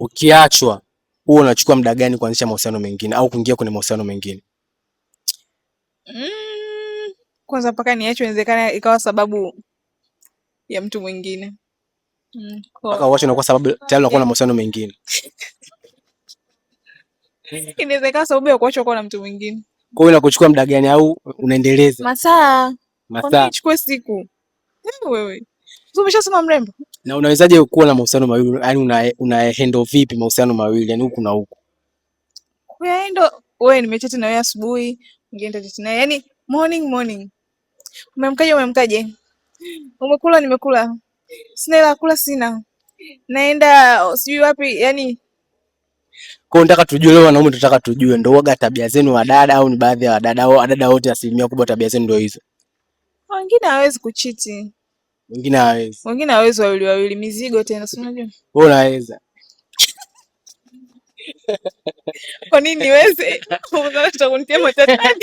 Ukiachwa, wewe unachukua muda gani kuanzisha mahusiano mengine au kuingia kwenye mahusiano mengine? Kwanza mpaka niachwe inawezekana ikawa sababu ya mtu mwingine. Mpaka uache na kwa sababu tayari unakuwa na mahusiano mengine. Inawezekana sababu ya kuachwa kwa na mtu mwingine. Kwa hiyo inakuchukua muda gani au unaendeleza? Masaa. Kwa nini ichukue siku? Wewe. Umeshasoma mrembo? Na unawezaje kuwa na mahusiano mawili? Yaani una handle vipi mahusiano mawili? Yaani huku na huku. Wewe nimechati na wewe asubuhi, ungeenda chati na yaani morning. Umemkaje? Umekula? Nimekula. Sina hela kula sina. Naenda sijui wapi yani. Kwa nataka tujue leo wanaume tunataka tujue ndio waga tabia zenu wa dada au ni baadhi ya wadada au wadada wote asilimia kubwa tabia zenu ndio hizo? Wengine hawezi kuchiti. Wengine hawezi wawili mizigo tena si unajua? Wewe unaweza. Kwa nini niweze? Unataka kunitia matatani?